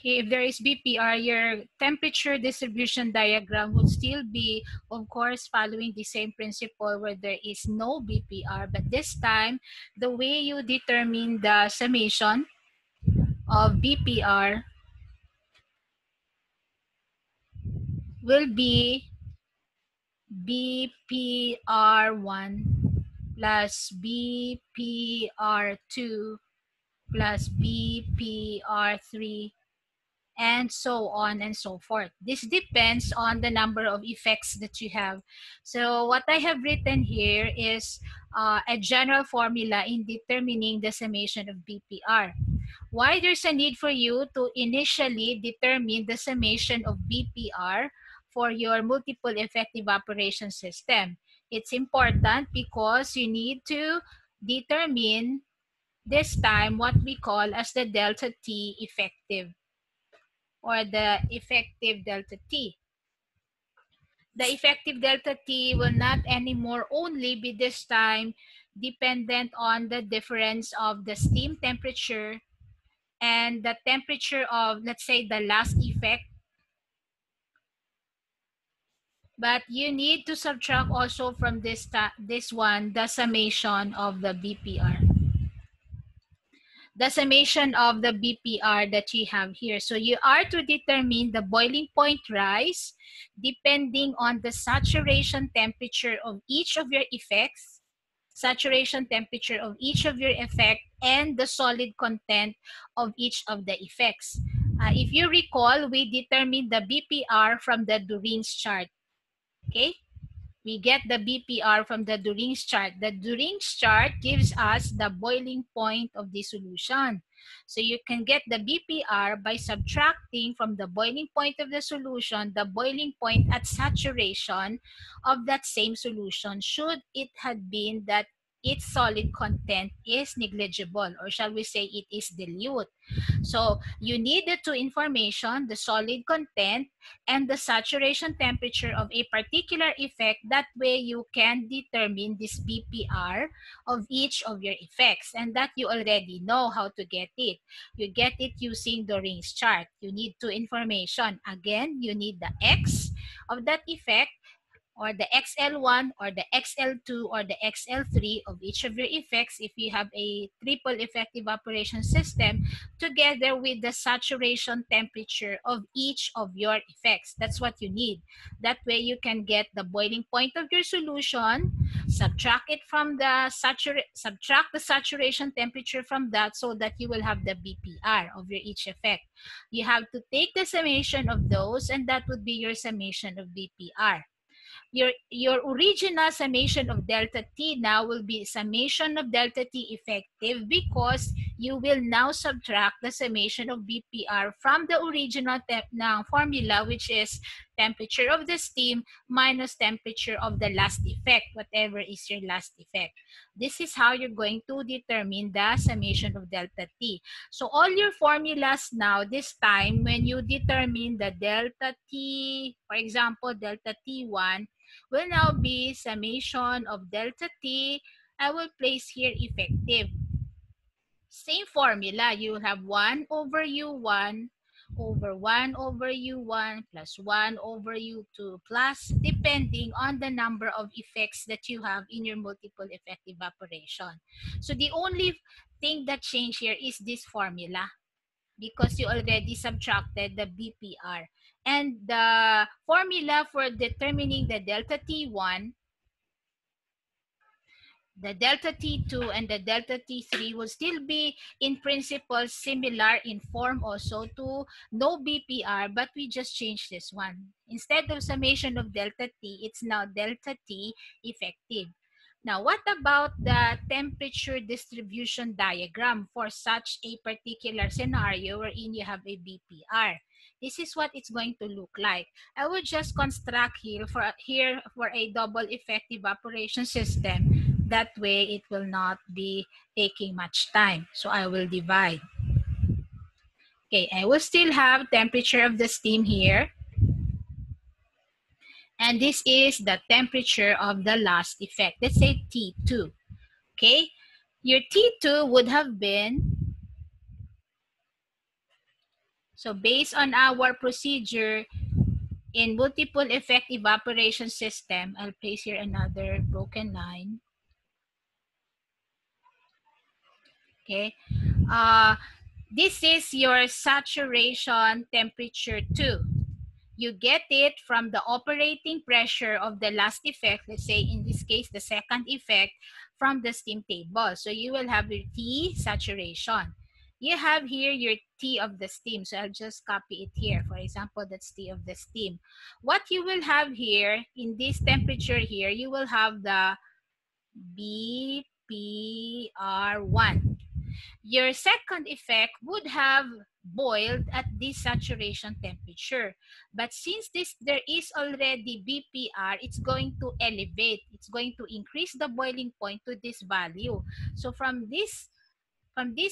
Okay, if there is BPR, your temperature distribution diagram would still be, of course, following the same principle where there is no BPR. But this time, the way you determine the summation of BPR will be BPR1 plus BPR2 plus BPR3 and so on and so forth. This depends on the number of effects that you have. So what I have written here is a general formula in determining the summation of BPR. Why there's a need for you to initially determine the summation of BPR for your multiple effective operation system? It's important because you need to determine this time what we call as the delta T effective, or the effective delta T. The effective delta T will not anymore only be this time dependent on the difference of the steam temperature and the temperature of, let's say, the last effect, but you need to subtract also from this one the summation of the BPR. The summation of the BPR that you have here. So you are to determine the boiling point rise depending on the saturation temperature of each of your effects, saturation temperature of each of your effect, and the solid content of each of the effects. If you recall, we determined the BPR from the Durin's chart. Okay? We get the BPR from the Durin's chart. The Durin's chart gives us the boiling point of the solution. So you can get the BPR by subtracting from the boiling point of the solution the boiling point at saturation of that same solution, should it had been that its solid content is negligible, or shall we say it is dilute. So you need the two information, the solid content and the saturation temperature of a particular effect. That way you can determine this BPR of each of your effects, and that you already know how to get it. You get it using Durin's chart. You need two information. Again, you need the X of that effect, or the XL1 or the XL2 or the XL3 of each of your effects if you have a triple effective operation system, together with the saturation temperature of each of your effects. That's what you need. That way you can get the boiling point of your solution, subtract it from the subtract the saturation temperature from that, so that you will have the BPR of your each effect. You have to take the summation of those, and that would be your summation of BPR. Your original summation of delta T now will be summation of delta T effective, because you will now subtract the summation of BPR from the original formula, which is temperature of the steam minus temperature of the last effect, whatever is your last effect. This is how you're going to determine the summation of delta T. So all your formulas now, this time, when you determine the delta T, for example, delta T1, will now be summation of delta T. I will place here effective. Same formula. You will have 1 over U1 over 1 over U1 plus 1 over U2 plus, depending on the number of effects that you have in your multiple effective operation. So the only thing that changed here is this formula, because you already subtracted the BPR. And the formula for determining the delta T1, the delta T2, and the delta T3 will still be in principle similar in form also to no BPR, but we just changed this one. Instead of summation of delta T, it's now delta T effective. Now, what about the temperature distribution diagram for such a particular scenario wherein you have a BPR? This is what it's going to look like. I would just construct here for a double effective operation system. That way, it will not be taking much time. So I will divide. Okay, I will still have temperature of the steam here. And this is the temperature of the last effect. Let's say T2. Okay, your T2 would have been, So based on our procedure in multiple effect evaporation system, I'll place here another broken line. Okay. This is your saturation temperature 2. You get it from the operating pressure of the last effect, let's say in this case, the second effect, from the steam table. So you will have your T saturation. You have here your T of the steam. So I'll just copy it here. For example, that's T of the steam. What you will have here in this temperature here, you will have the BPR1. Your second effect would have boiled at this saturation temperature. But since there is already BPR, it's going to elevate. It's going to increase the boiling point to this value. So from this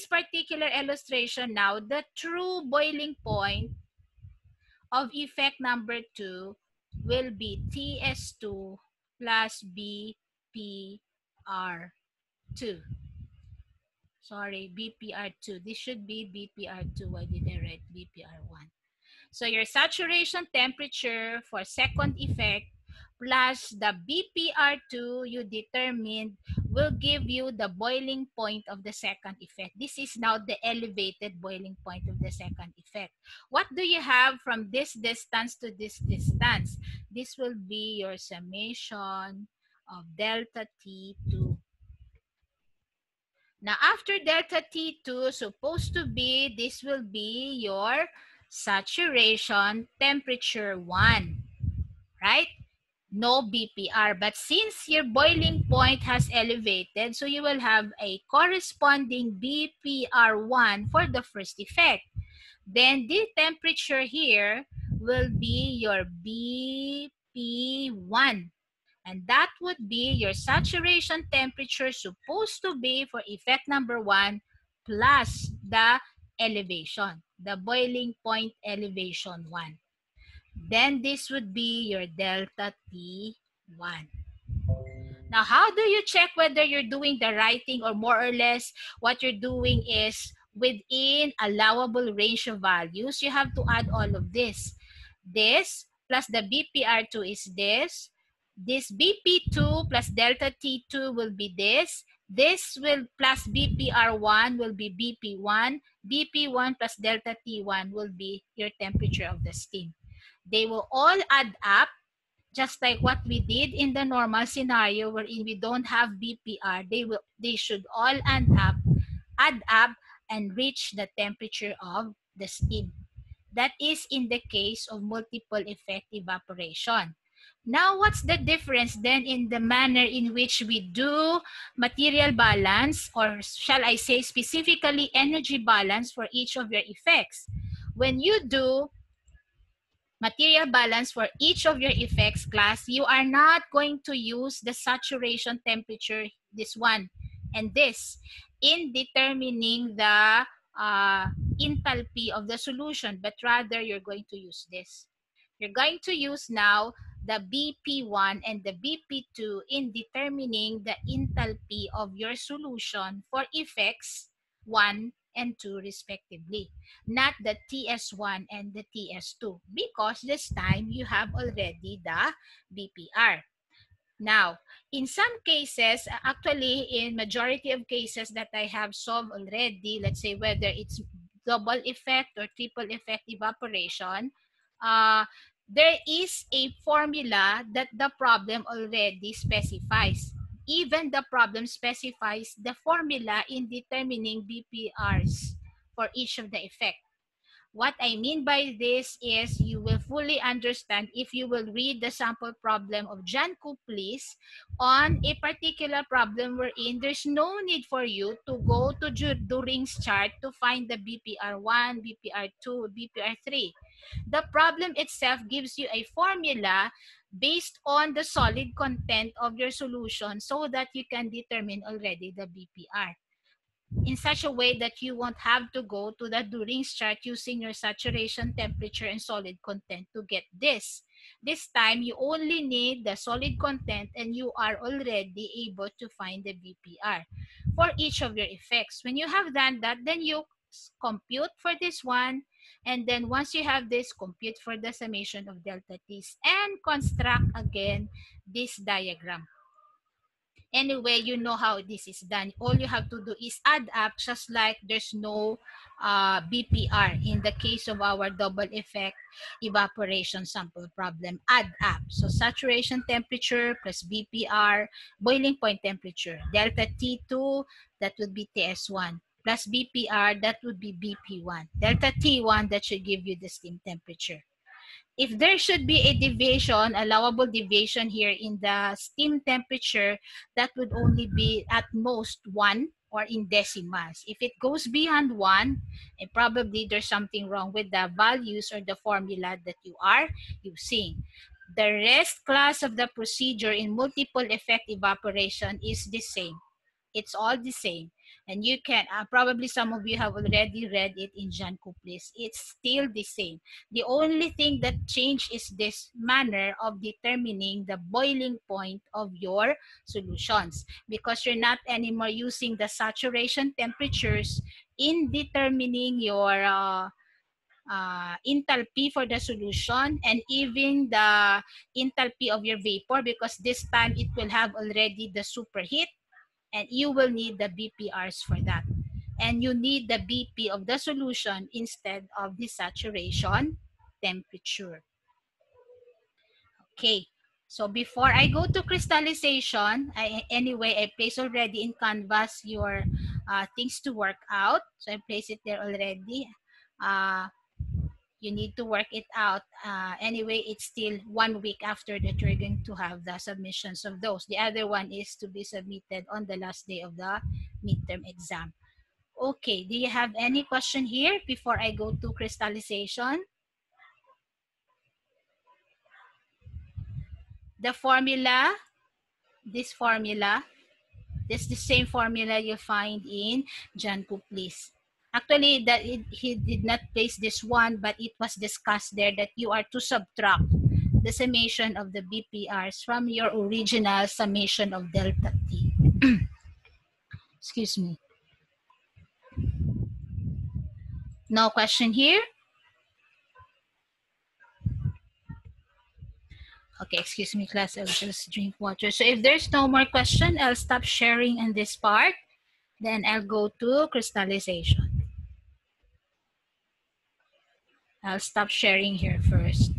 particular illustration now, the true boiling point of effect number 2 will be TS2 plus BPR2. Sorry, BPR2. This should be BPR2. Why did I write BPR1? So your saturation temperature for second effect plus the BPR2 you determined will give you the boiling point of the second effect. This is now the elevated boiling point of the second effect. What do you have from this distance to this distance? This will be your summation of delta T2. Now, after delta T2, supposed to be, this will be your saturation temperature 1, right? No BPR. But since your boiling point has elevated, so you will have a corresponding BPR1 for the first effect. Then the temperature here will be your BP1. And that would be your saturation temperature supposed to be for effect number 1 plus the elevation, the boiling point elevation 1. Then this would be your delta T1. Now, how do you check whether you're doing the right thing, or more or less what you're doing is within allowable range of values? You have to add all of this. This plus the BPR2 is this. This BP2 plus delta T2 will be this. This will plus BPR1 will be BP1. BP1 plus delta T1 will be your temperature of the steam. They will all add up, just like what we did in the normal scenario wherein we don't have BPR. They should all add up and reach the temperature of the steam. That is in the case of multiple effect evaporation. Now, what's the difference then in the manner in which we do material balance, or shall I say specifically energy balance for each of your effects? When you do material balance for each of your effects class, you are not going to use the saturation temperature, this one and this, in determining the enthalpy of the solution, but rather you're going to use this. You're going to use now the BP1 and the BP2 in determining the enthalpy of your solution for effects 1 and 2 respectively, not the TS1 and the TS2, because this time you have already the BPR. Now, in some cases, actually in majority of cases that I have solved already, let's say whether it's double effect or triple effect evaporation, there is a formula that the problem already specifies. Even the problem specifies the formula in determining BPRs for each of the effect. What I mean by this is you will fully understand if you will read the sample problem of John Kuplis on a particular problem wherein there's no need for you to go to During's chart to find the BPR1, BPR2, BPR3. The problem itself gives you a formula based on the solid content of your solution so that you can determine already the BPR, in such a way that you won't have to go to the During's chart using your saturation temperature and solid content to get this. This time, you only need the solid content and you are already able to find the BPR for each of your effects. When you have done that, then you compute for this one, and then once you have this, compute for the summation of delta t's, and construct again this diagram. Anyway, you know how this is done. All you have to do is add up, just like there's no BPR in the case of our double effect evaporation sample problem. Add up. So saturation temperature plus BPR, boiling point temperature. Delta T2, that would be TS1. Plus BPR, that would be BP1. Delta T1, that should give you the steam temperature. If there should be a deviation, allowable deviation here in the steam temperature, that would only be at most 1 or in decimals. If it goes beyond 1, probably there's something wrong with the values or the formula that you are using. The rest class of the procedure in multiple effect evaporation is the same. It's all the same. And you can, probably some of you have already read it in Jean Couplets. It's still the same. The only thing that changed is this manner of determining the boiling point of your solutions, because you're not anymore using the saturation temperatures in determining your enthalpy for the solution, and even the enthalpy of your vapor, because this time it will have already the superheat, and you will need the BPRs for that. And you need the BP of the solution instead of the saturation temperature. Okay, so before I go to crystallization, anyway, I place already in Canvas your things to work out. So I place it there already. You need to work it out. Anyway, it's still 1 week after that you're going to have the submissions of those. The other one is to be submitted on the last day of the midterm exam. Okay, do you have any question here before I go to crystallization? The formula, this is the same formula you find in Jean Couplets. Actually, he did not place this one, but it was discussed there that you are to subtract the summation of the BPRs from your original summation of delta T. Excuse me. No question here? Okay, excuse me, class. I'll just drink water. So if there's no more question, I'll stop sharing in this part. Then I'll go to crystallization. I'll stop sharing here first.